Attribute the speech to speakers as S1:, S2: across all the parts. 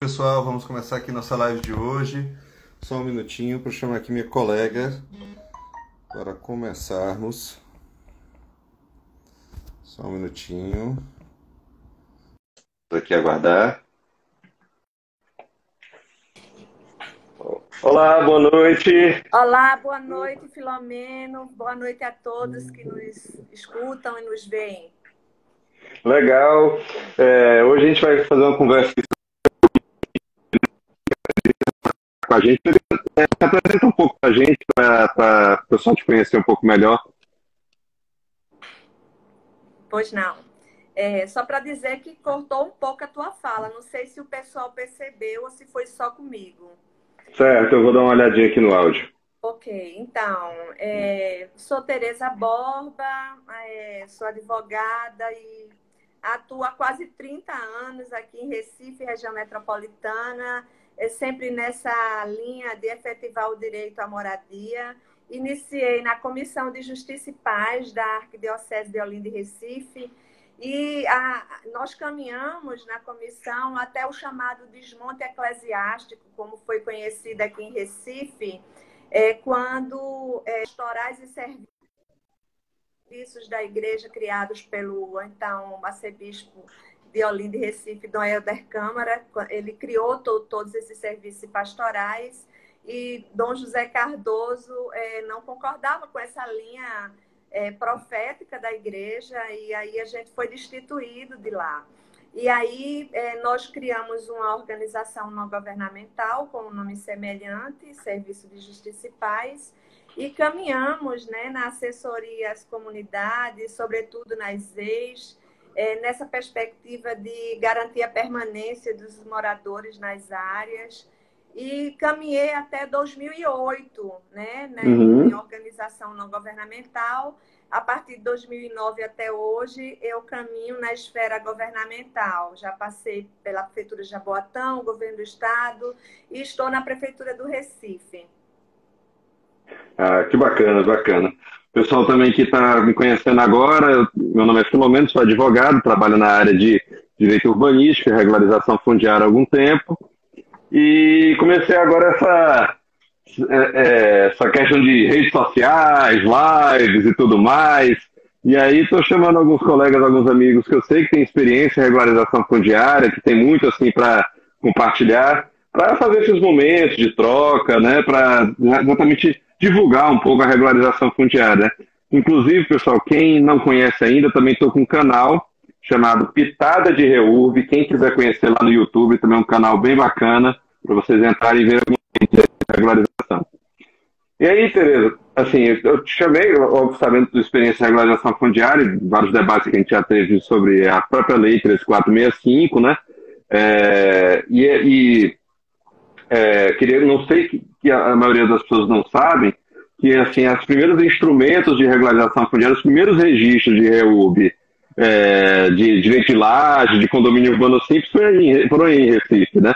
S1: Pessoal, vamos começar aqui nossa live de hoje. Só um minutinho para chamar aqui minha colega para começarmos. Só um minutinho. Vou aqui aguardar.
S2: Olá, boa noite.
S3: Olá, boa noite, Filomeno. Boa noite a todos que nos escutam e nos veem.
S2: Legal. Hoje a gente vai fazer uma conversa com a gente. Apresenta um pouco para a gente, para o pessoal te conhecer um pouco melhor.
S3: Pois não. Só para dizer que cortou um pouco a tua fala. Não sei se o pessoal percebeu ou se foi só comigo.
S2: Certo, eu vou dar uma olhadinha aqui no áudio.
S3: Ok, então, sou Tereza Borba, sou advogada e atuo há quase 30 anos aqui em Recife, região metropolitana, sempre nessa linha de efetivar o direito à moradia. Iniciei na Comissão de Justiça e Paz da Arquidiocese de Olinda e Recife e nós caminhamos na comissão até o chamado desmonte eclesiástico, como foi conhecido aqui em Recife, quando pastorais e serviços da igreja criados pelo então arcebispo de Olinda e Recife, Dom Helder Câmara, ele criou todos esses serviços pastorais e Dom José Cardoso não concordava com essa linha profética da igreja e aí a gente foi destituído de lá. E aí nós criamos uma organização não governamental com um nome semelhante, Serviço de Justiça e Paz, e caminhamos, né, na assessoria às comunidades, sobretudo nas EIs, nessa perspectiva de garantir a permanência dos moradores nas áreas. E caminhei até 2008, né, em organização não governamental. A partir de 2009 até hoje, eu caminho na esfera governamental. Já passei pela Prefeitura de Jaboatão, Governo do Estado, e estou na Prefeitura do Recife.
S2: Ah, que bacana, bacana. O pessoal também que está me conhecendo agora, meu nome é Filomeno, sou advogado, trabalho na área de direito urbanístico e regularização fundiária há algum tempo. E comecei agora essa questão de redes sociais, lives e tudo mais. E aí estou chamando alguns colegas, alguns amigos que eu sei que têm experiência em regularização fundiária, que tem muito assim para compartilhar, para fazer esses momentos de troca, né, para exatamente divulgar um pouco a regularização fundiária. Inclusive, pessoal, quem não conhece ainda, também estou com um canal chamado Pitada de Reurb. Quem quiser conhecer lá no YouTube, também é um canal bem bacana para vocês entrarem e verem a regularização. E aí, Tereza, assim, eu te chamei, óbvio, sabendo da tua experiência em regularização fundiária, vários debates que a gente já teve sobre a própria Lei 3465, né? Queria, não sei que a maioria das pessoas não sabem, que assim, os primeiros instrumentos de regularização fundiária, os primeiros registros de REURB, de direito de laje, de condomínio urbano simples, foram em Recife, né?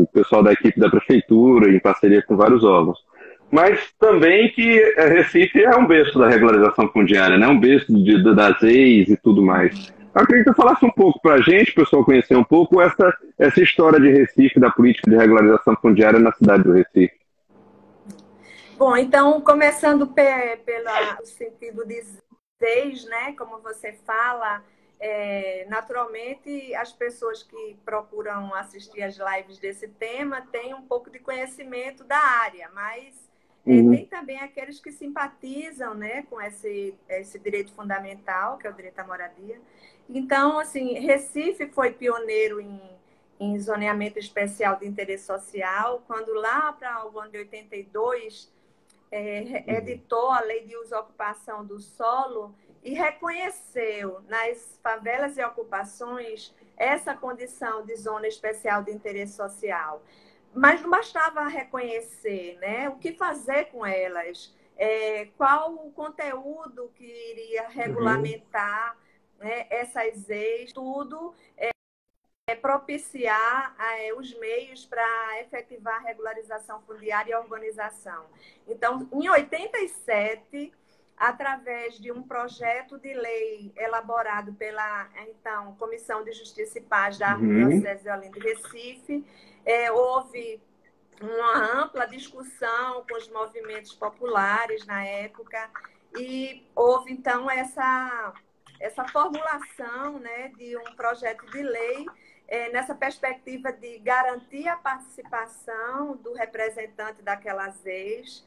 S2: O pessoal da equipe da prefeitura, em parceria com vários órgãos. Mas também que Recife é um berço da regularização fundiária, né? Um berço das EIs e tudo mais. Eu queria que você falasse um pouco para a gente, o pessoal conhecer um pouco essa história de Recife, da política de regularização fundiária na cidade do Recife.
S3: Bom, então, começando pelo sentido de EIs, né, como você fala, naturalmente as pessoas que procuram assistir às lives desse tema têm um pouco de conhecimento da área, mas tem também aqueles que simpatizam, né, com esse direito fundamental, que é o direito à moradia. Então, assim, Recife foi pioneiro em zoneamento especial de interesse social, quando lá para o ano de 82 editou a Lei de Uso e Ocupação do Solo e reconheceu nas favelas e ocupações essa condição de zona especial de interesse social. Mas não bastava reconhecer, né? O que fazer com elas? Qual o conteúdo que iria regulamentar, né, essas EIs, tudo propiciar os meios para efetivar a regularização fundiária e a urbanização. Então, em 87, através de um projeto de lei elaborado pela, então, Comissão de Justiça e Paz da Arquidiocese de Olinda e Recife. Houve uma ampla discussão com os movimentos populares na época e houve, então, essa formulação, né, de um projeto de lei nessa perspectiva de garantir a participação do representante daquelas ex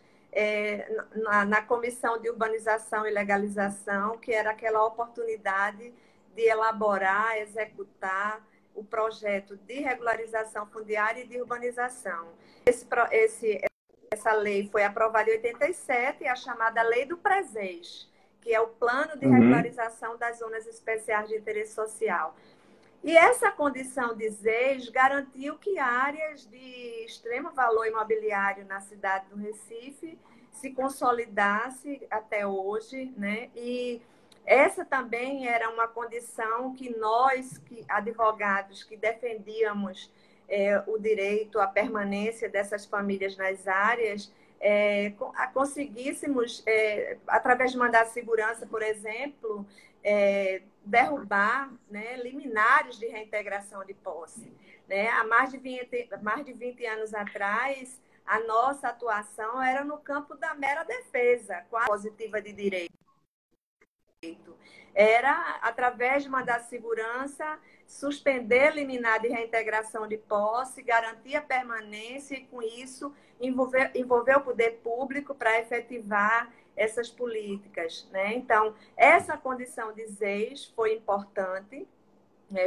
S3: na Comissão de Urbanização e Legalização, que era aquela oportunidade de elaborar, executar o projeto de regularização fundiária e de urbanização. Essa lei foi aprovada em 87, a chamada Lei do Presés, que é o Plano de Regularização das Zonas Especiais de Interesse Social. E essa condição de ZES garantiu que áreas de extremo valor imobiliário na cidade do Recife se consolidasse até hoje, né? E essa também era uma condição que nós, advogados que defendíamos o direito à permanência dessas famílias nas áreas, conseguíssemos, através de mandado de segurança, por exemplo, derrubar, né, liminares de reintegração de posse. Né? Há mais de 20 anos atrás, a nossa atuação era no campo da mera defesa, quase positiva de direito. Era, através de mandado de segurança, suspender liminar de reintegração de posse, garantir a permanência e, com isso, envolver o poder público para efetivar essas políticas. Né? Então, essa condição de ZES foi importante,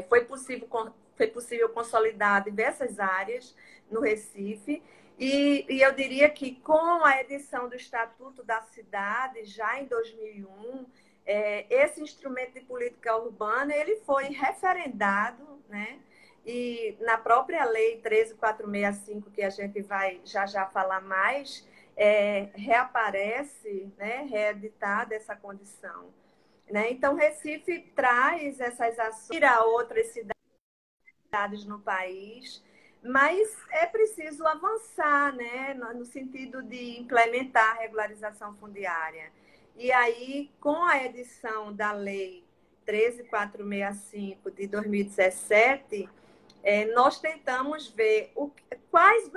S3: foi possível consolidar diversas áreas no Recife, e eu diria que com a edição do Estatuto da Cidade, já em 2001, esse instrumento de política urbana ele foi referendado, né? E na própria Lei 13.465, que a gente vai já falar mais, reaparece, né, reeditada essa condição. Né? Então, Recife traz essas ações a outras cidades no país, mas é preciso avançar, né, no sentido de implementar a regularização fundiária. E aí, com a edição da Lei 13.465 de 2017, nós tentamos ver quais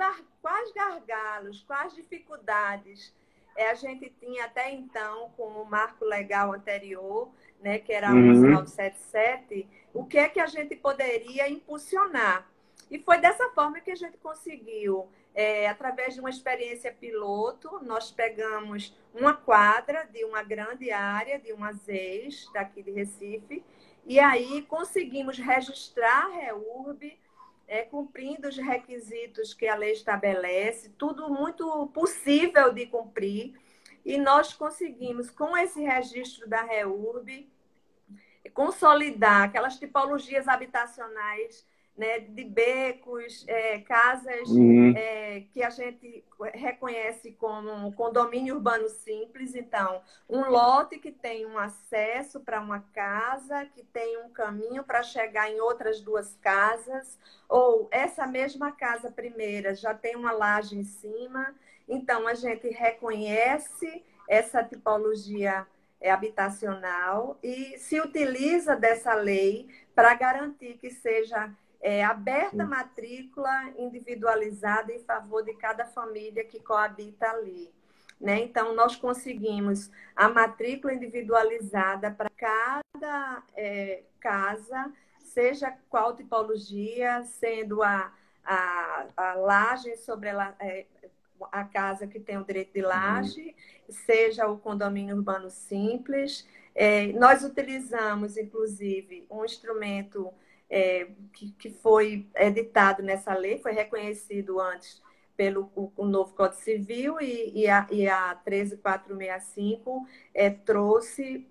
S3: gargalos, quais dificuldades a gente tinha até então com o marco legal anterior, né, que era a 11977, o que é que a gente poderia impulsionar. E foi dessa forma que a gente conseguiu, através de uma experiência piloto, nós pegamos uma quadra de uma grande área, de uma ZES, daqui de Recife, e aí conseguimos registrar a REURB, cumprindo os requisitos que a lei estabelece, tudo muito possível de cumprir, e nós conseguimos, com esse registro da REURB, consolidar aquelas tipologias habitacionais, né, de becos, casas que a gente reconhece como condomínio urbano simples. Então, um lote que tem um acesso para uma casa, que tem um caminho para chegar em outras duas casas, ou essa mesma casa primeira já tem uma laje em cima. Então, a gente reconhece essa tipologia habitacional e se utiliza dessa lei para garantir que seja aberta a matrícula individualizada em favor de cada família que coabita ali. Né? Então, nós conseguimos a matrícula individualizada para cada casa, seja qual tipologia, sendo a laje sobre a casa que tem o direito de laje, seja o condomínio urbano simples. Nós utilizamos, inclusive, um instrumento que foi editado nessa lei, foi reconhecido antes pelo o novo Código Civil e a 13.465 trouxe,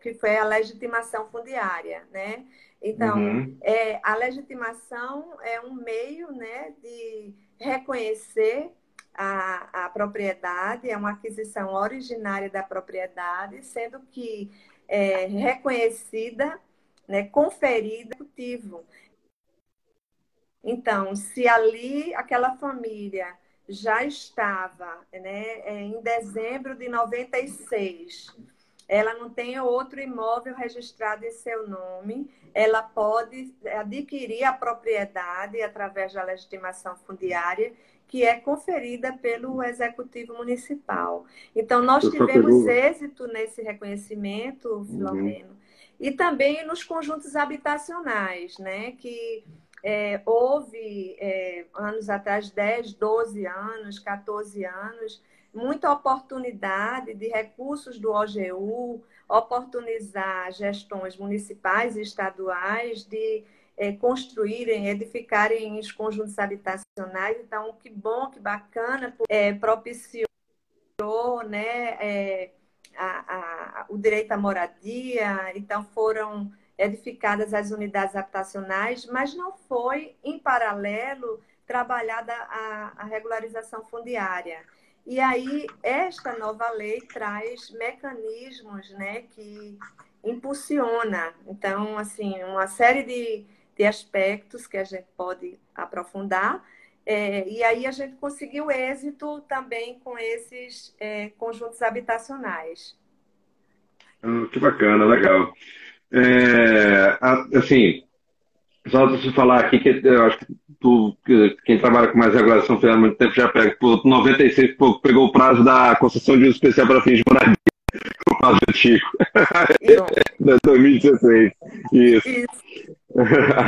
S3: que foi a legitimação fundiária, né? Então, a legitimação é um meio, né, de reconhecer a propriedade, é uma aquisição originária da propriedade, sendo que reconhecida, né, conferida ao executivo. Então, se ali aquela família já estava, né, em dezembro de 96. Ela não tem outro imóvel registrado em seu nome, ela pode adquirir a propriedade através da legitimação fundiária, que é conferida pelo Executivo Municipal. Então, nós tivemos êxito nesse reconhecimento, Filomeno, e também nos conjuntos habitacionais, né, que houve, anos atrás, 10, 12 anos, 14 anos, muita oportunidade de recursos do OGU, oportunizar gestões municipais e estaduais de construírem, edificarem os conjuntos habitacionais. Então, que bom, que bacana, propiciou, né, o direito à moradia. Então, foram edificadas as unidades habitacionais, mas não foi, em paralelo, trabalhada a regularização fundiária. E aí, esta nova lei traz mecanismos, né, que impulsiona. Então, assim, uma série de aspectos que a gente pode aprofundar. E aí a gente conseguiu êxito também com esses conjuntos habitacionais.
S2: Que bacana, legal. Assim, só para você falar aqui, que eu acho que quem trabalha com mais regulação há muito tempo já pega. Por 96, pegou o prazo da concessão de uso especial para fins de moradia, o prazo antigo. De 2016. Isso.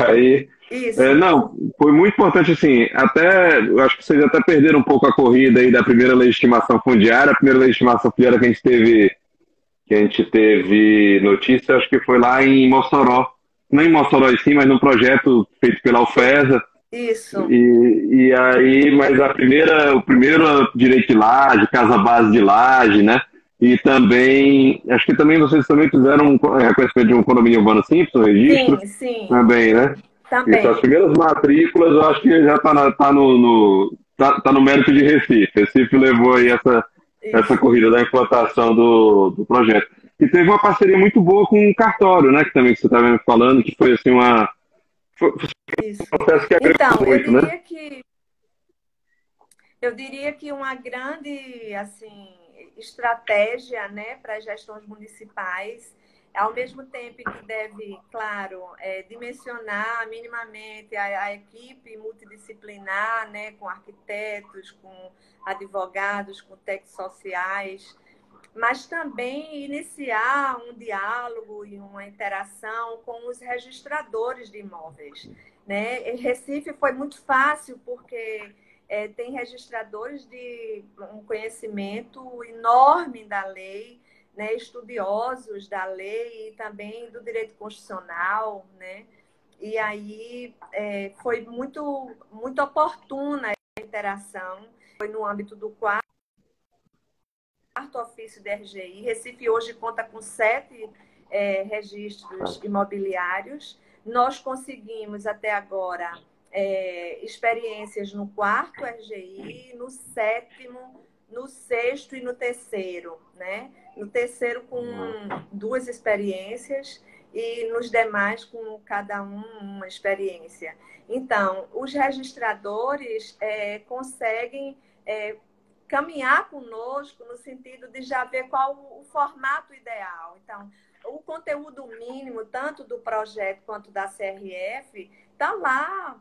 S2: Aí,
S3: Isso.
S2: não, foi muito importante, assim, até, eu acho que vocês até perderam um pouco a corrida aí da primeira legitimação fundiária. A primeira legitimação fundiária que a gente teve notícia, acho que foi lá em Mossoró. Não em Mossoró em si, mas num projeto feito pela UFESA.
S3: Isso.
S2: E aí, mas o primeiro direito de laje, casa base de laje, né? E também, acho que também vocês também fizeram reconhecimento de um condomínio urbano simples, um registro?
S3: Sim, sim.
S2: Também, né?
S3: Também.
S2: Então, as primeiras matrículas, eu acho que já está no mérito de Recife. Recife levou aí essa corrida da implantação do projeto. E teve uma parceria muito boa com o cartório, né? Que também que você estava me falando, que foi assim foi
S3: Isso.
S2: um processo que agregou
S3: Então,
S2: muito, né?
S3: Eu diria que uma grande, assim, estratégia, né, para as gestões municipais, ao mesmo tempo que deve, claro, dimensionar minimamente a equipe multidisciplinar, né, com arquitetos, com advogados, com técnicos sociais, mas também iniciar um diálogo e uma interação com os registradores de imóveis, né? Em Recife foi muito fácil porque tem registradores de um conhecimento enorme da lei, né? Estudiosos da lei e também do direito constitucional, né? E aí foi muito, muito oportuna a interação, foi no âmbito do quarto ofício da RGI. Recife hoje conta com 7 registros imobiliários. Nós conseguimos até agora experiências no 4º RGI, no 7º, no 6º e no 3º, né? No 3º com 2 experiências e nos demais com cada uma experiência. Então, os registradores conseguem caminhar conosco no sentido de já ver qual o formato ideal. Então, o conteúdo mínimo, tanto do projeto quanto da CRF, está lá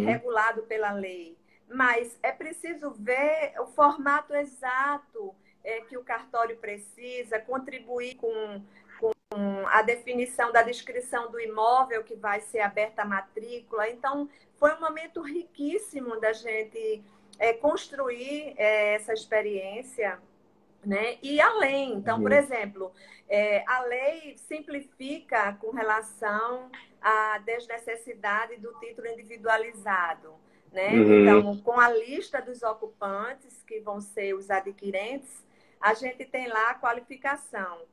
S3: regulado pela lei. Mas é preciso ver o formato exato que o cartório precisa, contribuir com a definição da descrição do imóvel que vai ser aberta a matrícula. Então, foi um momento riquíssimo da gente construir essa experiência, né? E além, então, por exemplo, a lei simplifica com relação à desnecessidade do título individualizado, né? Então, com a lista dos ocupantes, que vão ser os adquirentes, a gente tem lá a qualificação.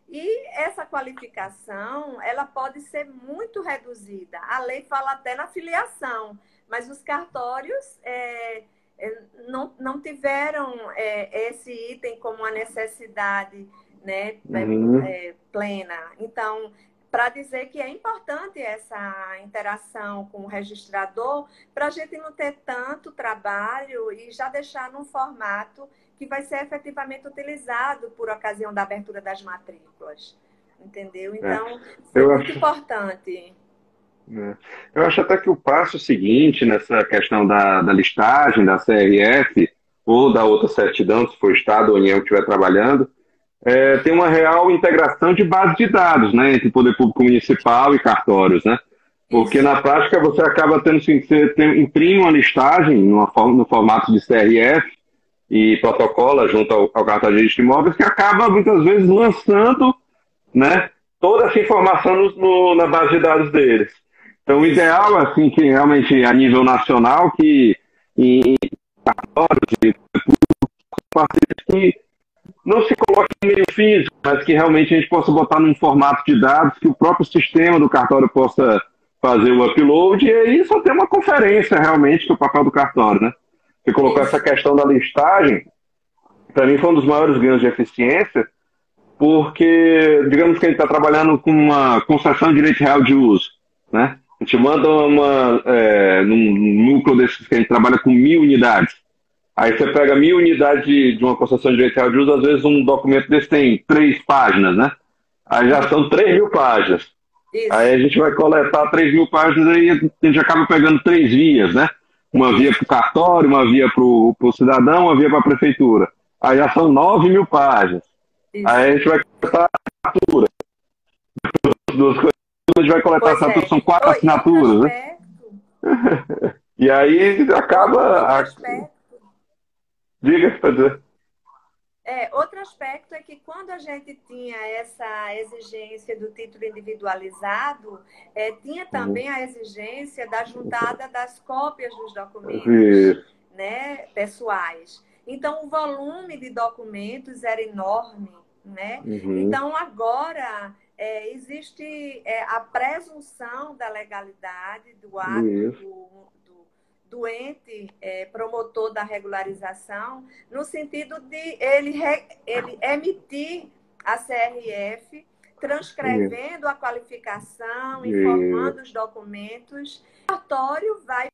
S3: E essa qualificação, ela pode ser muito reduzida. A lei fala até na filiação, mas os cartórios não tiveram esse item como uma necessidade, né, plena. Então, para dizer que é importante essa interação com o registrador, para a gente não ter tanto trabalho e já deixar num formato que vai ser efetivamente utilizado por ocasião da abertura das matrículas. Entendeu? Então, foi muito importante.
S2: Eu acho até que o passo seguinte nessa questão da listagem, da CRF, ou da outra certidão, se for Estado ou União que estiver trabalhando, tem uma real integração de base de dados, né, entre poder público municipal e cartórios, né? Porque
S3: Isso.
S2: na prática você acaba tendo assim, você imprime uma listagem no formato de CRF e protocola junto ao cartório de registro de imóveis que acaba muitas vezes lançando, né, toda essa informação na base de dados deles. Então o ideal é assim, que realmente a nível nacional que em cartórios e parceiros que não se coloque em meio físico, mas que realmente a gente possa botar num formato de dados que o próprio sistema do cartório possa fazer o upload e aí só ter uma conferência realmente do papel do cartório, né? Você colocou essa questão da listagem, para mim foi um dos maiores ganhos de eficiência, porque digamos que a gente está trabalhando com uma concessão de direito real de uso, né? A gente manda num núcleo desses que a gente trabalha com 1.000 unidades. Aí você pega 1.000 unidades de uma concessão de direito real de uso, às vezes um documento desse tem 3 páginas, né? Aí já são 3.000 páginas.
S3: Isso.
S2: Aí a gente vai coletar 3.000 páginas e a gente acaba pegando 3 vias, né? Uma via para o cartório, uma via para o cidadão, uma via para a prefeitura. Aí já são 9.000 páginas.
S3: Isso.
S2: Aí a gente vai coletar a assinatura. Duas coisas, a gente vai coletar a assinatura, são 4 assinaturas, né? E aí acaba... Diga, pode dizer.
S3: Outro aspecto é que quando a gente tinha essa exigência do título individualizado, tinha também a exigência da juntada das cópias dos documentos, né, pessoais. Então, o volume de documentos era enorme, né? Então, agora existe a presunção da legalidade do ato do ente promotor da regularização, no sentido de ele emitir a CRF, transcrevendo a qualificação, informando os documentos. O cartório vai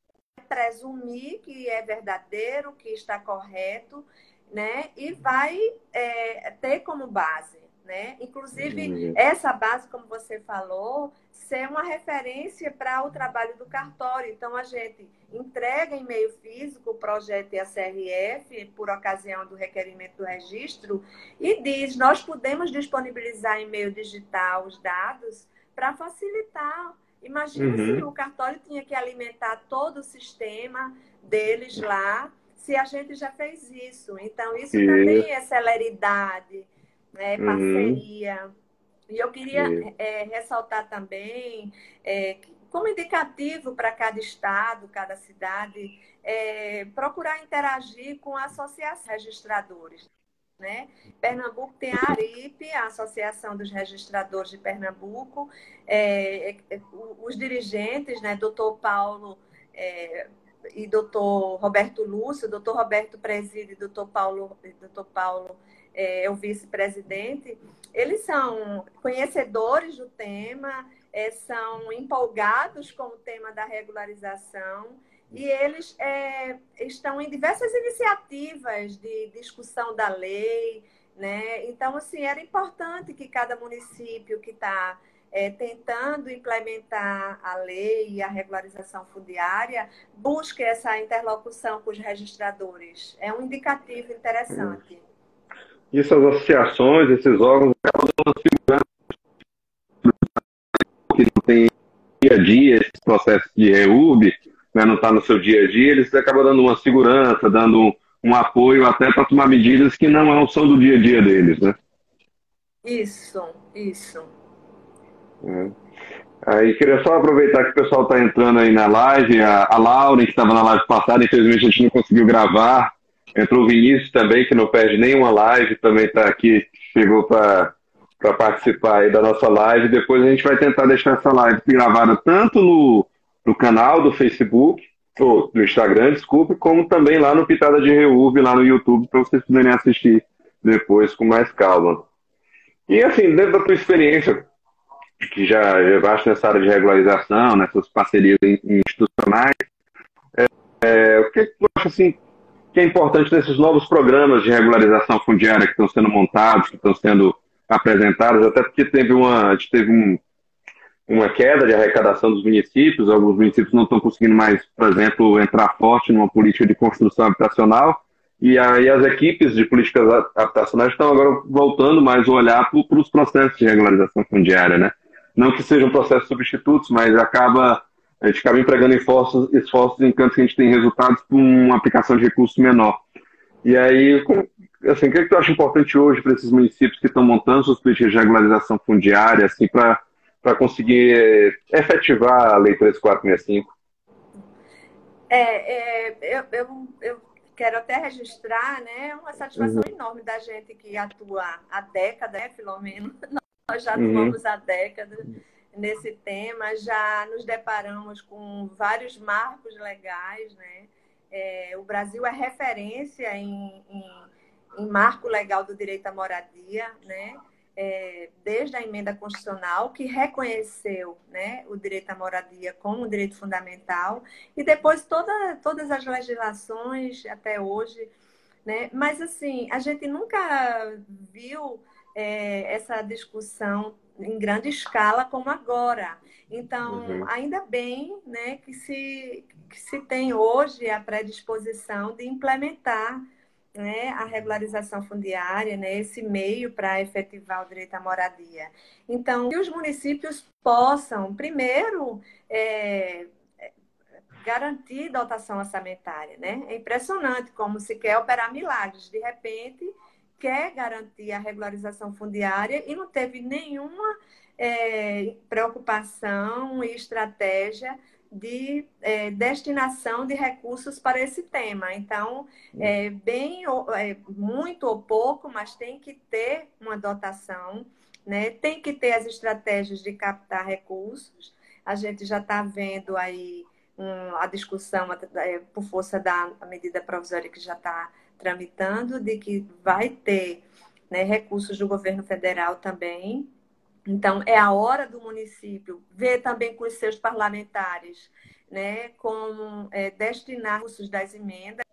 S3: presumir que é verdadeiro, que está correto, né? E vai ter como base, né? Inclusive, essa base, como você falou, ser uma referência para o trabalho do cartório. Então, a gente entrega em meio físico o projeto e a CRF, por ocasião do requerimento do registro, e diz, nós podemos disponibilizar em meio digital os dados para facilitar. Imagina se o cartório tinha que alimentar todo o sistema deles lá, se a gente já fez isso. Então, isso também é celeridade, parceria. E eu queria ressaltar também, como indicativo para cada estado, cada cidade, procurar interagir com a associação de registradores. Né? Pernambuco tem a ARIP, a Associação dos Registradores de Pernambuco, os dirigentes, né, doutor Paulo e doutor Roberto Lúcio, doutor Roberto preside, doutor Paulo é o vice-presidente, eles são conhecedores do tema, são empolgados com o tema da regularização e eles estão em diversas iniciativas de discussão da lei, né? Então, assim, era importante que cada município que está tentando implementar a lei e a regularização fundiária busque essa interlocução com os registradores. É um indicativo interessante.
S2: E essas associações, esses órgãos, acabam dando segurança que não tem dia a dia esse processo de REUB, né, não está no seu dia a dia, eles acabam dando uma segurança, dando um apoio até para tomar medidas que não são do dia a dia deles, né?
S3: Isso.
S2: Aí queria só aproveitar que o pessoal está entrando aí na live, a Laura, que estava na live passada, infelizmente a gente não conseguiu gravar. Entrou o Vinícius também, que não perde nenhuma live, também está aqui, chegou para participar aí da nossa live. Depois a gente vai tentar deixar essa live gravada tanto no canal do Facebook, ou do Instagram, desculpe, como também lá no Pitada de REUB, lá no YouTube, para vocês poderem assistir depois com mais calma. E assim, dentro da tua experiência que já basta nessa área de regularização, nessas parcerias institucionais. O que tu acha assim, que é importante desses novos programas de regularização fundiária que estão sendo montados, que estão sendo apresentados, até porque a gente teve uma queda de arrecadação dos municípios, alguns municípios não estão conseguindo mais, por exemplo, entrar forte numa política de construção habitacional, e aí as equipes de políticas habitacionais estão agora voltando mais o olhar para os processos de regularização fundiária, né? Não que sejam processos substitutos, mas a gente acaba empregando esforços em cantos que a gente tem resultados com uma aplicação de recursos menor. E aí, assim, o que é que tu acha importante hoje para esses municípios que estão montando suas políticas de regularização fundiária, assim, para conseguir efetivar a Lei 3465?
S3: Eu quero até registrar, né, uma satisfação enorme da gente que atua há décadas, né, Filomeno? Nós já
S2: Uhum.
S3: atuamos há décadas nesse tema, já nos deparamos com vários marcos legais, né? O Brasil é referência em marco legal do direito à moradia, né? Desde a emenda constitucional, que reconheceu, né, o direito à moradia como um direito fundamental, e depois todas as legislações até hoje, né? Mas, assim, a gente nunca viu essa discussão em grande escala como agora. Então,
S2: Uhum.
S3: ainda bem, né, que se tem hoje a predisposição de implementar, né, a regularização fundiária, né, esse meio para efetivar o direito à moradia. Então, que os municípios possam, primeiro, é, garantir dotação orçamentária, né? É impressionante como se quer operar milagres. De repente, quer garantir a regularização fundiária e não teve nenhuma preocupação e estratégia de destinação de recursos para esse tema. Então, muito ou pouco, mas tem que ter uma dotação, né? Tem que ter as estratégias de captar recursos. A gente já está vendo aí a discussão por força da medida provisória que já está tramitando, de que vai ter, né, recursos do governo federal também. Então, é a hora do município ver também com os seus parlamentares, né, como destinar recursos das emendas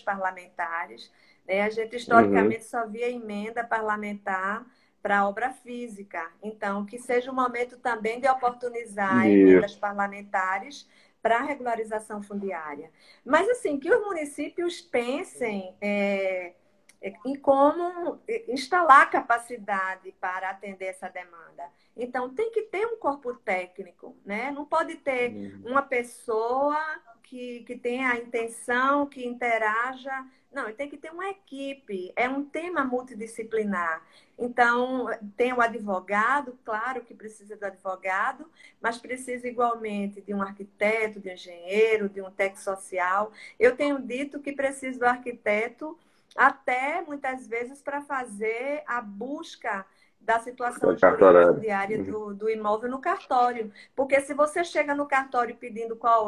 S3: parlamentares. Né? A gente,
S2: Uhum.
S3: historicamente, só via emenda parlamentar para obra física. Então, que seja um momento também de oportunizar
S2: Isso.
S3: emendas parlamentares para a regularização fundiária. Mas, assim, que os municípios pensem em como instalar capacidade para atender essa demanda. Então, tem que ter um corpo técnico, né? Não pode ter uma pessoa que tenha a intenção, que interaja. Não, tem que ter uma equipe. É um tema multidisciplinar. Então, tem o advogado, claro que precisa do advogado, mas precisa igualmente de um arquiteto, de um engenheiro, de um técnico social. Eu tenho dito que precisa do arquiteto até muitas vezes para fazer a busca da situação jurídica
S2: Cartorário.
S3: fundiária
S2: Uhum.
S3: do imóvel no cartório. Porque se você chega no cartório pedindo qual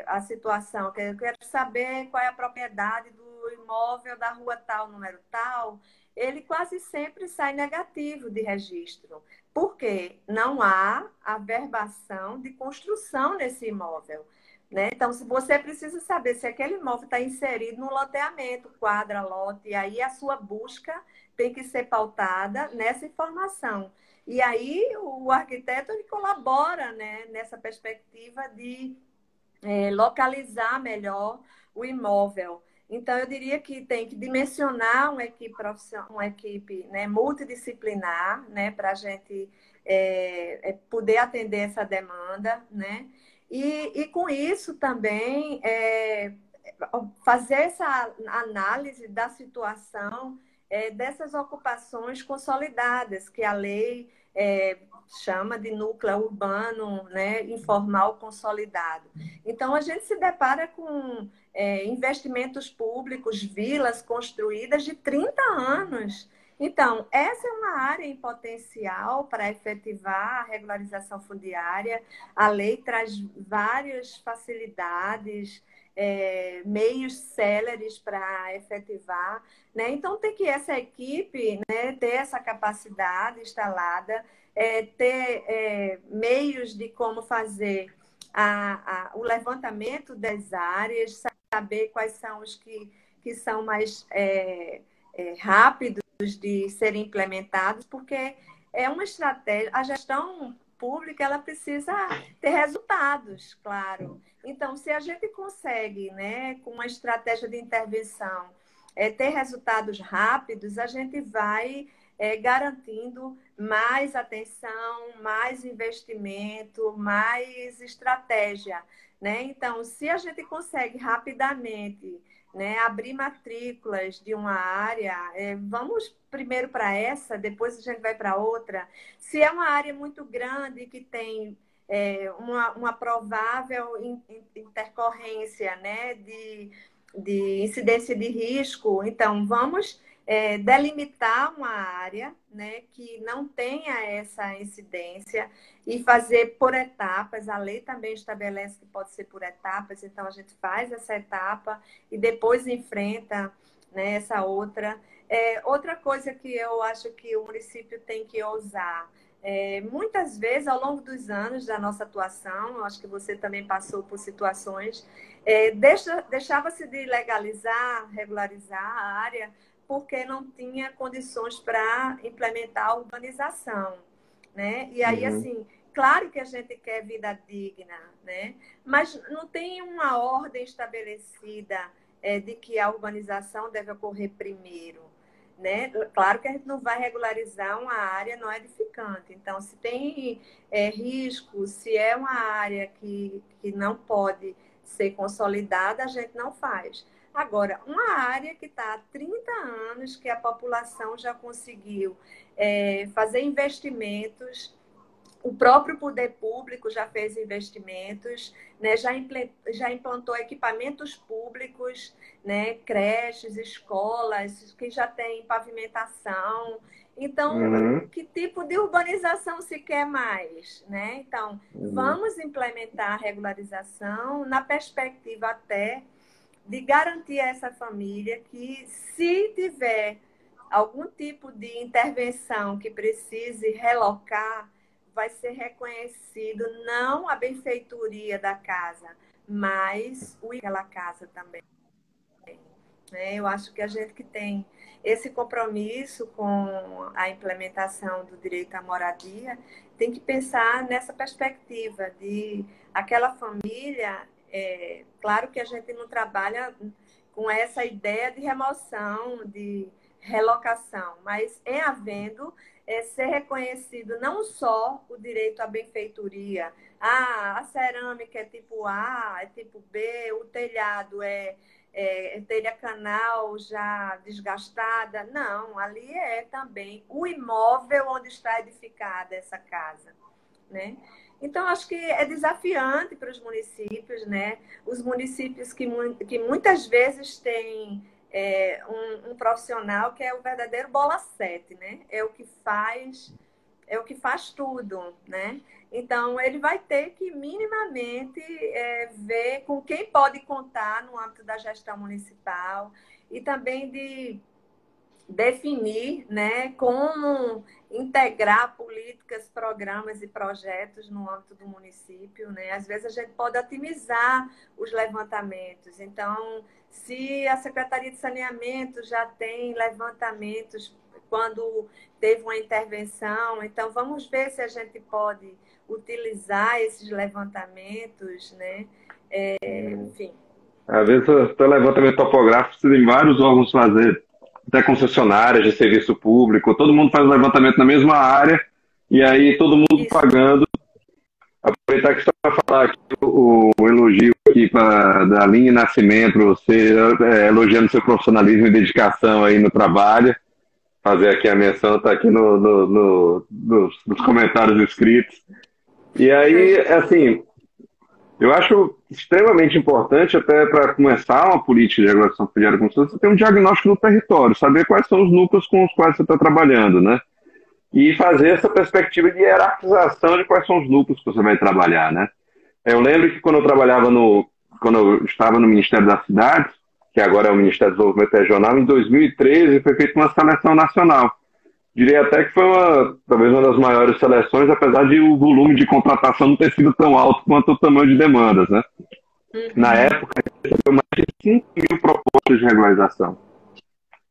S3: a situação, que eu quero saber qual é a propriedade do imóvel da rua tal, número tal, ele quase sempre sai negativo de registro. Porque não há averbação de construção nesse imóvel. Né? Então, se você precisa saber se aquele imóvel está inserido no loteamento, quadra, lote, e aí a sua busca tem que ser pautada nessa informação. E aí o arquiteto ele colabora, né, nessa perspectiva de localizar melhor o imóvel. Então, eu diria que tem que dimensionar uma equipe profissional, uma equipe, né, multidisciplinar, né, para a gente poder atender essa demanda, né? E com isso também fazer essa análise da situação dessas ocupações consolidadas, que a lei chama de núcleo urbano, né, informal consolidado. Então, a gente se depara com investimentos públicos, vilas construídas de 30 anos. Então, essa é uma área em potencial para efetivar a regularização fundiária. A lei traz várias facilidades, meios céleres para efetivar. Né? Então, tem que essa equipe, né, ter essa capacidade instalada ter meios de como fazer o levantamento das áreas, saber quais são os que são mais rápidos de serem implementados, porque é uma estratégia, a gestão pública, ela precisa ter resultados, claro. Então, se a gente consegue, né, com uma estratégia de intervenção, ter resultados rápidos, a gente vai garantindo mais atenção, mais investimento, mais estratégia, né? Então, se a gente consegue rapidamente, né, abrir matrículas de uma área, vamos primeiro para essa, depois a gente vai para outra. Se é uma área muito grande que tem uma provável intercorrência, né, de incidência de risco, então vamos delimitar uma área, né, que não tenha essa incidência e fazer por etapas. A lei também estabelece que pode ser por etapas, então a gente faz essa etapa e depois enfrenta, né, essa outra. Outra coisa que eu acho que o município tem que ousar, muitas vezes ao longo dos anos da nossa atuação, eu acho que você também passou por situações, deixava-se de legalizar, regularizar a área, porque não tinha condições para implementar a urbanização, né? E aí, assim, claro que a gente quer vida digna, né? Mas não tem uma ordem estabelecida de que a urbanização deve ocorrer primeiro, né? Claro que a gente não vai regularizar uma área não edificante. Então, se tem risco, se é uma área que não pode ser consolidada, a gente não faz. Agora, uma área que está há 30 anos, que a população já conseguiu fazer investimentos, o próprio poder público já fez investimentos, né, já implantou equipamentos públicos, né, creches, escolas, que já tem pavimentação. Então, que tipo de urbanização se quer mais, né? Então, vamos implementar a regularização na perspectiva até de garantir a essa família que, se tiver algum tipo de intervenção que precise relocar, vai ser reconhecido não a benfeitoria da casa, mas aquela casa também. Eu acho que a gente que tem esse compromisso com a implementação do direito à moradia tem que pensar nessa perspectiva de aquela família. Claro que a gente não trabalha com essa ideia de remoção, de relocação, mas havendo ser reconhecido não só o direito à benfeitoria, a cerâmica é tipo A, é tipo B, o telhado telha canal já desgastada. Não, ali é também o imóvel onde está edificada essa casa, né? Então, acho que é desafiante para os municípios, né? Os municípios que muitas vezes têm um profissional que é o verdadeiro bola 7, né? É o que faz tudo, né? Então, ele vai ter que minimamente ver com quem pode contar no âmbito da gestão municipal e também de definir, né, como integrar políticas, programas e projetos no âmbito do município, né? Às vezes a gente pode otimizar os levantamentos. Então, se a Secretaria de Saneamento já tem levantamentos quando teve uma intervenção, então vamos ver se a gente pode utilizar esses levantamentos, né? Enfim.
S2: Às vezes, o levantamento topográfico, tem vários órgãos fazer, até concessionárias de serviço público, todo mundo faz o levantamento na mesma área, e aí todo mundo pagando. Aproveitar que você vai falar aqui o elogio aqui da Aline Nascimento, você elogiando seu profissionalismo e dedicação aí no trabalho, fazer aqui a menção, está aqui nos comentários escritos. E aí, assim, eu acho extremamente importante, até para começar uma política de regulação fundiária como você ter um diagnóstico do território, saber quais são os núcleos com os quais você está trabalhando, né? E fazer essa perspectiva de hierarquização de quais são os núcleos que você vai trabalhar, né? Eu lembro que quando eu estava no Ministério das Cidades, que agora é o Ministério do Desenvolvimento Regional, em 2013 foi feita uma seleção nacional Diria até que foi talvez uma das maiores seleções, apesar de o volume de contratação não ter sido tão alto quanto o tamanho de demandas, né? Na
S3: Uhum.
S2: época, recebeu mais de 5 mil propostas de regularização.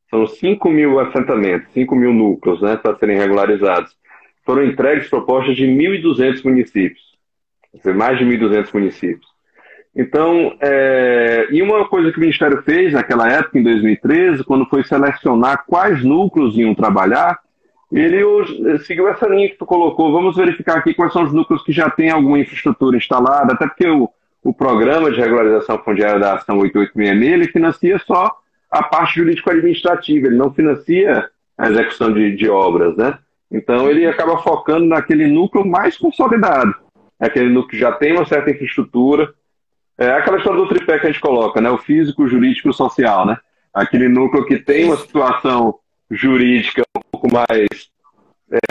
S2: São 5 mil assentamentos, 5 mil núcleos, né, para serem regularizados. Foram entregues propostas de 1.200 municípios, quer dizer, mais de 1.200 municípios. Então, e uma coisa que o Ministério fez naquela época, em 2013, quando foi selecionar quais núcleos iam trabalhar, ele seguiu essa linha que tu colocou. Vamos verificar aqui quais são os núcleos que já têm alguma infraestrutura instalada, até porque o programa de regularização fundiária da Ação 8866, ele financia só a parte jurídico-administrativa, ele não financia a execução de obras, né? Então, ele acaba focando naquele núcleo mais consolidado, aquele núcleo que já tem uma certa infraestrutura. É aquela história do tripé que a gente coloca, né? O físico, o jurídico e o social, né? Aquele núcleo que tem uma
S3: Isso.
S2: situação jurídica um pouco mais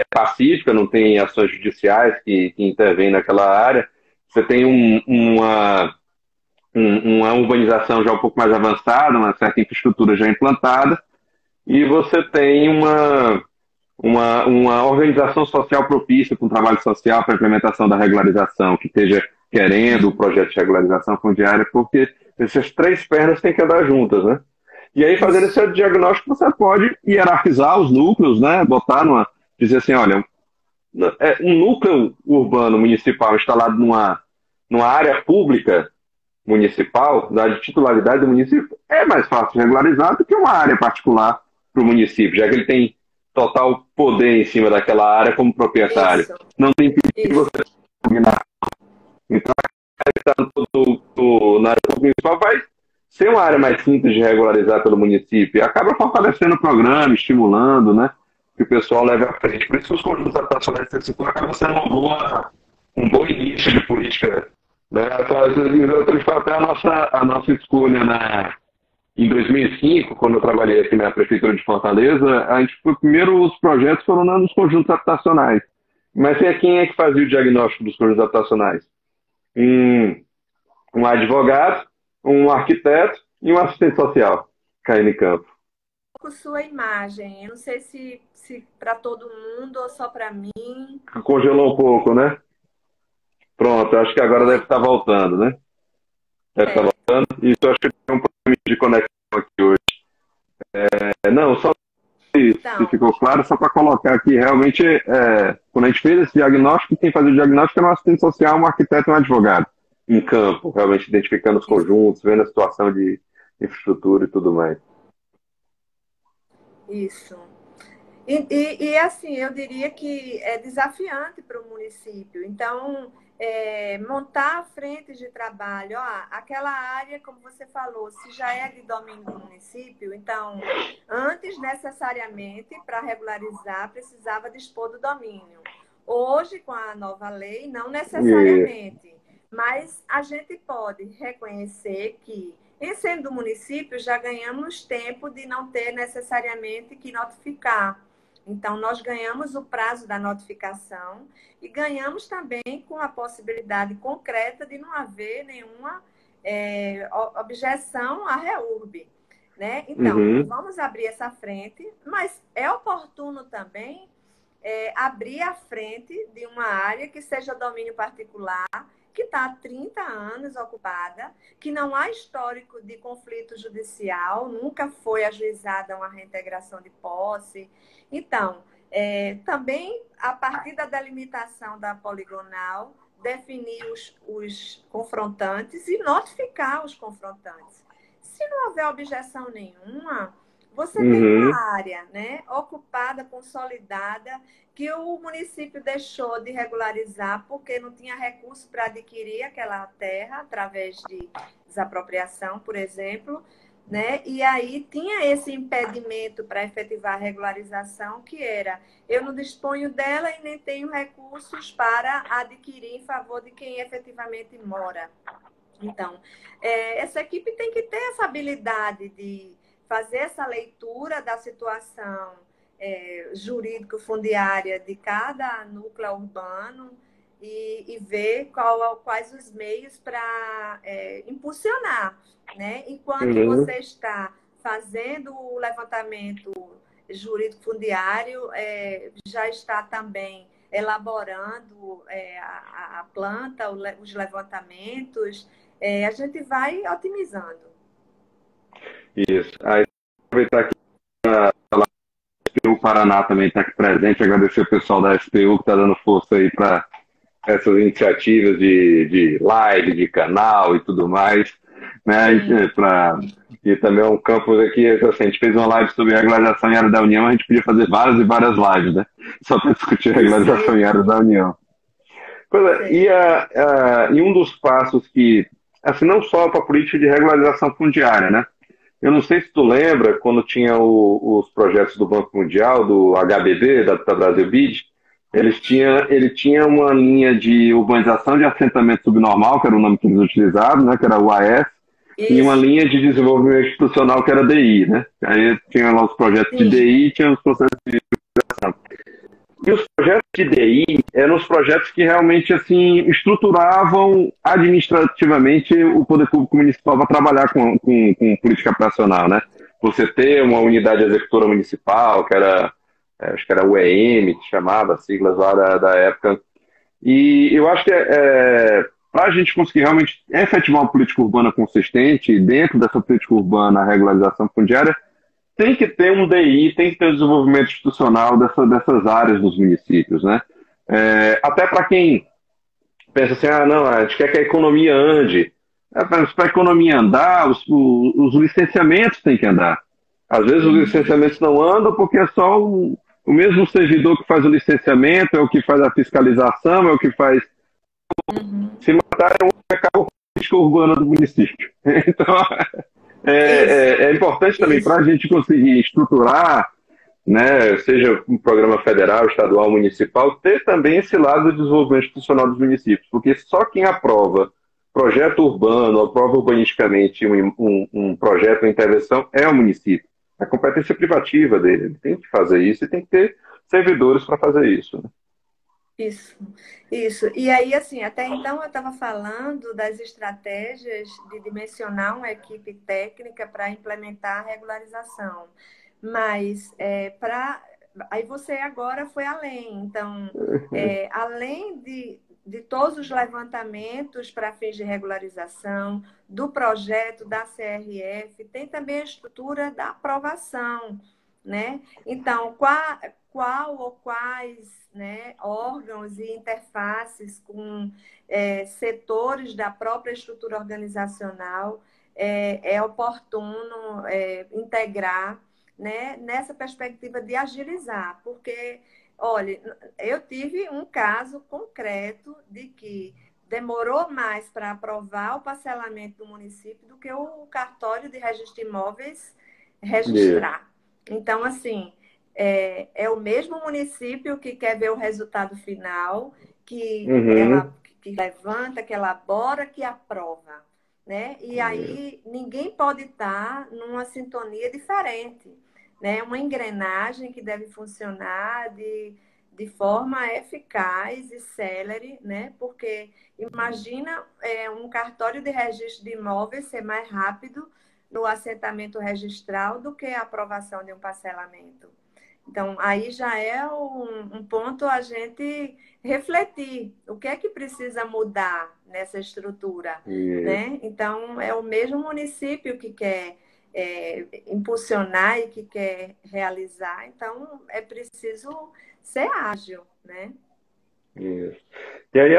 S2: pacífica, não tem ações judiciais que intervêm naquela área. Você tem uma urbanização já um pouco mais avançada, uma certa infraestrutura já implantada, e você tem uma organização social propícia com trabalho social para a implementação da regularização, que esteja querendo o projeto de regularização fundiária, porque essas três pernas têm que andar juntas, né? E aí, fazendo
S3: Isso.
S2: esse diagnóstico, você pode hierarquizar os núcleos, né? Dizer assim, olha, um núcleo urbano municipal instalado numa área pública municipal, da titularidade do município, é mais fácil de regularizar do que uma área particular para o município, já que ele tem total poder em cima daquela área como proprietário.
S3: Isso.
S2: Não tem perigo de
S3: Isso.
S2: você dominar. Então, na área pública municipal vai ser uma área mais simples de regularizar pelo município. E acaba fortalecendo o programa, estimulando, né? Que o pessoal leve à frente. Por isso que os conjuntos habitacionais de setor acabam sendo um bom início de política. Né? Foi até a nossa escolha em 2005, quando eu trabalhei aqui na Prefeitura de Fortaleza, a gente foi, primeiro os projetos foram nos conjuntos habitacionais. Mas quem é que fazia o diagnóstico dos conjuntos habitacionais? Um advogado, um arquiteto e um assistente social caindo em campo.
S3: Com sua imagem. Eu não sei se para todo mundo ou só para mim.
S2: Congelou um pouco, né? Pronto, acho que agora deve
S3: Oi.
S2: estar voltando, né? Deve estar
S3: Certo.
S2: voltando. Isso eu acho que tem um problema de conexão aqui hoje. Não, só se
S3: Então,
S2: ficou claro, só para colocar aqui, realmente, quando a gente fez esse diagnóstico, quem fazia o diagnóstico era um assistente social, um arquiteto e um advogado, em campo, realmente identificando os
S3: isso.
S2: conjuntos, vendo a situação de infraestrutura e tudo mais.
S3: Isso. Assim, eu diria que é desafiante para o município. Então, montar frentes de trabalho, ó, aquela área, como você falou, se já é de domínio do município, então, antes, necessariamente, para regularizar, precisava dispor do domínio. Hoje, com a nova lei, não
S2: E,
S3: necessariamente, mas a gente pode reconhecer que, em sendo do município, já ganhamos tempo de não ter necessariamente que notificar. Então, nós ganhamos o prazo da notificação e ganhamos também com a possibilidade concreta de não haver nenhuma objeção à REURB. Né? Então,
S2: uhum,
S3: vamos abrir essa frente, mas é oportuno também abrir a frente de uma área que seja domínio particular, que está há 30 anos ocupada, que não há histórico de conflito judicial, nunca foi ajuizada uma reintegração de posse. Então, também, a partir da delimitação da poligonal, definir os confrontantes e notificar os confrontantes. Se não houver objeção nenhuma, você tem uma
S2: uhum,
S3: área, né, ocupada, consolidada, que o município deixou de regularizar porque não tinha recurso para adquirir aquela terra através de desapropriação, por exemplo, né? E aí tinha esse impedimento para efetivar a regularização, que era: eu não disponho dela e nem tenho recursos para adquirir em favor de quem efetivamente mora. Então, essa equipe tem que ter essa habilidade de fazer essa leitura da situação jurídico-fundiária de cada núcleo urbano e ver quais os meios para impulsionar. Né? Enquanto
S2: uhum.
S3: você está fazendo o levantamento jurídico fundiário já está também elaborando a planta, os levantamentos. A gente vai otimizando.
S2: Isso. Aí, aproveitar que o Paraná também está aqui presente, agradecer o pessoal da SPU que está dando força aí para essas iniciativas de live, de canal e tudo mais, né? E também é um campus aqui, assim, a gente fez uma live sobre regularização em área da União, a gente podia fazer várias e várias lives, né? Só para discutir regularização em área da União. Pois é, e um dos passos que, assim, não só para a política de regularização fundiária, né? Eu não sei se tu lembra, quando tinha os projetos do Banco Mundial, do HBD, da Brasil BID, ele tinha uma linha de urbanização de assentamento subnormal, que era o nome que eles utilizavam, né, que era o AS, e uma linha de desenvolvimento institucional, que era DI, né? Aí tinha lá os projetos de DI e tinha os processos de urbanização. E os projetos de DI eram os projetos que realmente assim estruturavam administrativamente o poder público municipal para trabalhar com política operacional, né? Você ter uma unidade executora municipal, que era, acho que era o EM, que chamava, as siglas lá da época. E eu acho que para a gente conseguir realmente efetivar uma política urbana consistente, e dentro dessa política urbana, a regularização fundiária, tem que ter um DI, tem que ter um desenvolvimento institucional dessas áreas nos municípios, né? Até para quem pensa assim, não, a gente quer que a economia ande. Para a economia andar, os licenciamentos têm que andar. Às vezes os licenciamentos não andam porque é só o mesmo servidor que faz o licenciamento, é o que faz a fiscalização, é o que faz... Se matar é um acaba a política urbana do município. Então... É importante também para a gente conseguir estruturar, né, seja um programa federal, estadual, municipal, ter também esse lado do desenvolvimento institucional dos municípios, porque só quem aprova projeto urbano, aprova urbanisticamente um projeto de intervenção é o município. A competência privativa dele, ele tem que fazer isso e tem que ter servidores para fazer isso, né?
S3: Isso. E aí, assim, até então eu estava falando das estratégias de dimensionar uma equipe técnica para implementar a regularização. Mas, aí você agora foi além. Então, além de todos os levantamentos para fins de regularização, do projeto da CRF, tem também a estrutura da aprovação, né? Então, qual ou quais, né, órgãos e interfaces com setores da própria estrutura organizacional é oportuno integrar, né, nessa perspectiva de agilizar, porque, olha, eu tive um caso concreto de que demorou mais para aprovar o parcelamento do município do que o cartório de registro de imóveis registrar. Então, assim, é o mesmo município que quer ver o resultado final, que levanta, que elabora, que aprova, né? E aí ninguém pode estar numa sintonia diferente, né? Uma engrenagem que deve funcionar de forma eficaz e célere, né? Porque imagina um cartório de registro de imóveis ser mais rápido no assentamento registral do que a aprovação de um parcelamento. Então, aí já é um ponto a gente refletir. O que é que precisa mudar nessa estrutura, né? Então, é o mesmo município que quer impulsionar e que quer realizar. Então, é preciso ser ágil, né?
S2: Isso. E aí,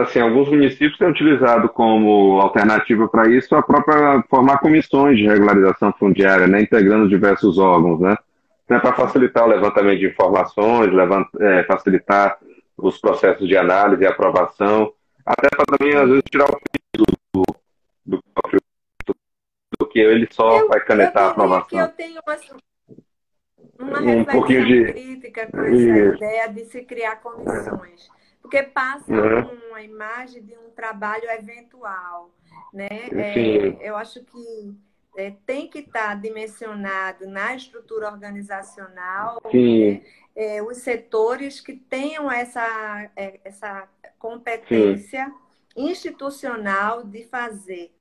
S2: assim, alguns municípios têm utilizado como alternativa para isso a própria formar comissões de regularização fundiária, né, integrando diversos órgãos, né, para facilitar o levantamento de informações, facilitar os processos de análise e aprovação, até para também, às vezes, tirar o peso do próprio, do que ele só vai canetar a aprovação.
S3: Eu tenho uma reflexão crítica com essa ideia de se criar comissões, porque passa uma imagem de um trabalho eventual, né? Eu acho que tem que estar dimensionado na estrutura organizacional, né? Os setores que tenham essa competência institucional de fazer,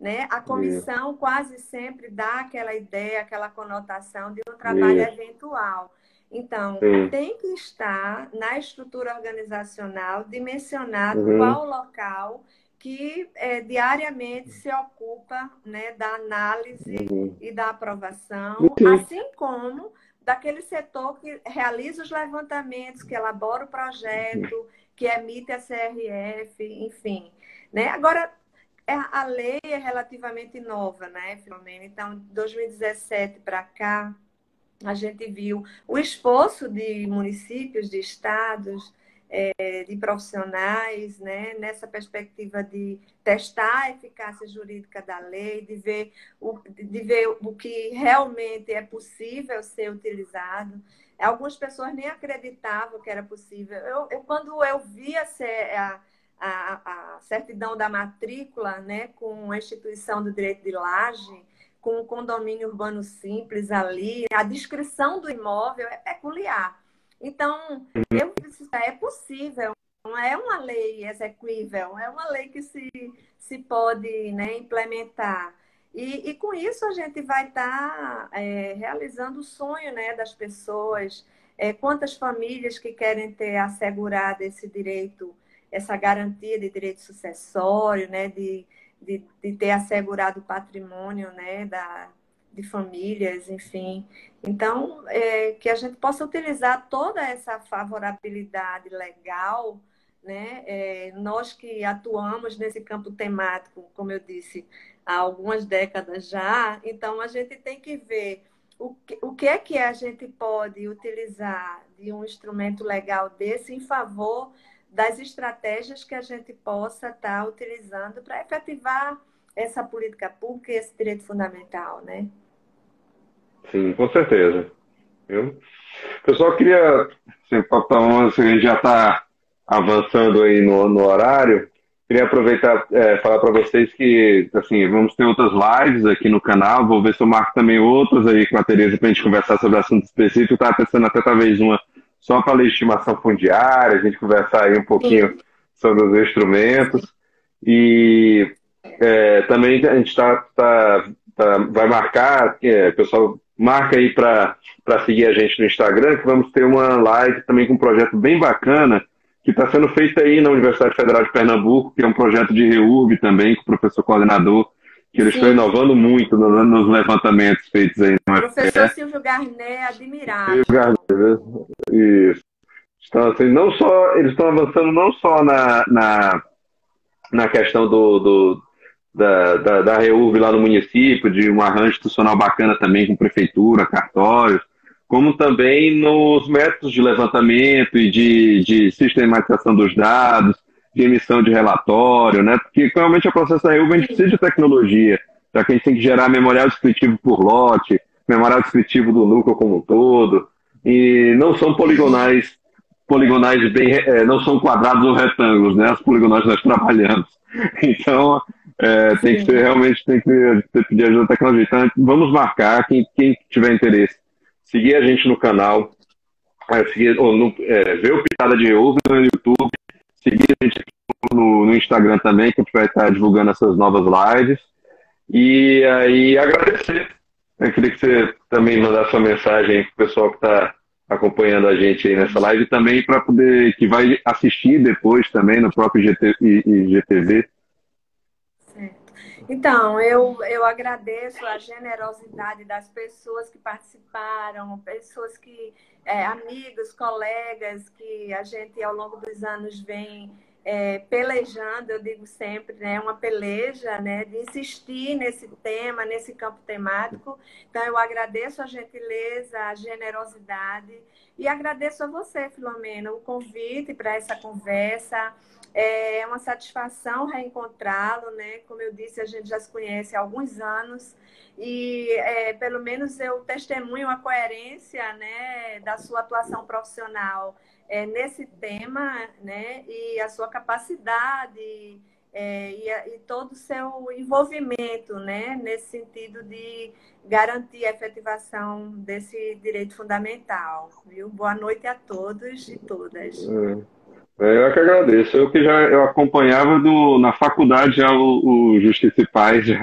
S3: né? A
S2: Isso,
S3: comissão quase sempre dá aquela ideia, aquela conotação de um trabalho
S2: isso,
S3: eventual. Então,
S2: sim.
S3: tem que estar na estrutura organizacional dimensionado
S2: Uhum,
S3: qual o local que diariamente se ocupa, né, da análise
S2: uhum.
S3: e da aprovação,
S2: Sim.
S3: assim como daquele setor que realiza os levantamentos, que elabora o projeto, que emite a CRF, enfim. Né? Agora, a lei é relativamente nova, né, Filomena? Então, de 2017 para cá, a gente viu o esforço de municípios, de estados, de profissionais, né, nessa perspectiva de testar a eficácia jurídica da lei, de ver o que realmente é possível ser utilizado. Algumas pessoas nem acreditavam que era possível. Quando eu vi a certidão da matrícula, né, com a instituição do direito de laje, com o condomínio urbano simples ali, a descrição do imóvel é peculiar. Então, eu disse, é possível, não é uma lei execuível, é uma lei que se pode, né, implementar. E com isso a gente vai estar realizando o sonho, né, das pessoas. Quantas famílias que querem ter assegurado esse direito, essa garantia de direito sucessório, né, de ter assegurado o patrimônio, né, de famílias, enfim. Então, que a gente possa utilizar toda essa favorabilidade legal, né? Nós que atuamos nesse campo temático, como eu disse, há algumas décadas já, então a gente tem que ver o que é que a gente pode utilizar de um instrumento legal desse em favor das estratégias que a gente possa estar utilizando para efetivar essa política pública e esse direito fundamental, né?
S2: Sim, com certeza. Viu? Eu só queria, assim, a gente já está avançando aí no horário, queria aproveitar falar para vocês que assim, vamos ter outras lives aqui no canal, vou ver se eu marco também outras aí com a Tereza para a gente conversar sobre assunto específico, estava pensando até talvez uma só para legitimação fundiária, a gente conversar aí um pouquinho
S3: Sim,
S2: sobre os instrumentos, e também a gente vai marcar, o pessoal marca aí para seguir a gente no Instagram, que vamos ter uma live também com um projeto bem bacana, que está sendo feito aí na Universidade Federal de Pernambuco, que é um projeto de REURB também, com o professor coordenador, que eles estão
S3: sim.
S2: inovando muito nos levantamentos feitos aí no
S3: Professor
S2: UFPE.
S3: Silvio Garnet,
S2: E o Garnet,
S3: admirável.
S2: isso. Então, assim, não só, eles estão avançando não só na questão da REURB lá no município, de um arranjo institucional bacana também com prefeitura, cartórios, como também nos métodos de levantamento e de sistematização dos dados, de emissão de relatório, né? Porque realmente o processo da REURB a gente precisa
S3: Sim,
S2: de tecnologia, já que a gente tem que gerar memorial descritivo por lote, memorial descritivo do núcleo como um todo, e não são poligonais bem, não são quadrados ou retângulos, né? As poligonais que nós trabalhamos. Então, tem que ser
S3: sim.
S2: realmente, tem que pedir ajuda da tecnologia. Então, vamos marcar, quem tiver interesse, seguir a gente no canal, ver o Pitada de Ovo no YouTube, seguir a gente no Instagram também, que a gente vai estar divulgando essas novas lives. E aí agradecer. Eu queria que você também mandasse sua mensagem para o pessoal que está acompanhando a gente aí nessa live e também para poder, que vai assistir depois também no próprio IGTV.
S3: Certo. Então, eu agradeço a generosidade das pessoas que participaram, pessoas que, amigos, colegas, que a gente ao longo dos anos vem pelejando, eu digo sempre, né, uma peleja, né, de insistir nesse tema, nesse campo temático. Então, eu agradeço a gentileza, a generosidade e agradeço a você, Filomena, o convite para essa conversa. É uma satisfação reencontrá-lo, né? Como eu disse, a gente já se conhece há alguns anos e pelo menos eu testemunho a coerência, né, da sua atuação profissional nesse tema, né? E a sua capacidade e todo o seu envolvimento, né? Nesse sentido de garantir a efetivação desse direito fundamental, viu? Boa noite a todos e todas.
S2: Eu que agradeço. Eu acompanhava na faculdade já o Justiça e Paz, já,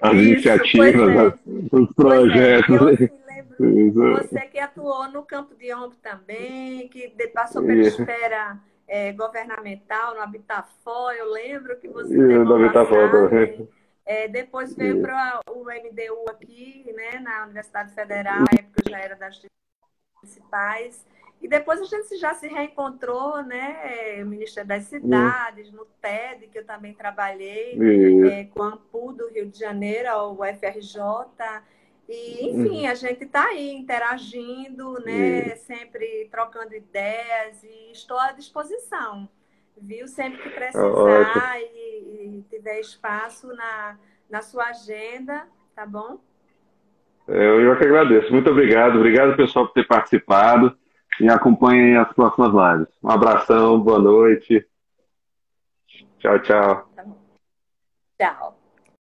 S2: as
S3: Isso, pois
S2: iniciativas,
S3: é.
S2: os
S3: Pois é, e eu
S2: projetos.
S3: assim, lembro você que atuou no Campo de Ombro também, que passou pela
S2: E,
S3: esfera governamental, no Habitafor, eu lembro que
S2: e
S3: você
S2: da
S3: levou
S2: Vitafoto.
S3: passagem. Depois veio para o MDU aqui, né, na Universidade Federal, na época eu já era das municipais. E depois a gente já se reencontrou, né, no Ministério das Cidades, no TED, que eu também trabalhei, com a AMPU do Rio de Janeiro, o FRJ. E, enfim, a gente está aí interagindo, né, sempre trocando ideias e estou à disposição, viu? Sempre que
S2: Ótimo.
S3: precisar e tiver espaço na sua agenda, tá bom?
S2: Eu que agradeço. Muito obrigado. Obrigado, pessoal, por ter participado. E acompanhem as próximas lives. Um abração, boa noite. Tchau, tchau.
S3: Tá bom. Tchau.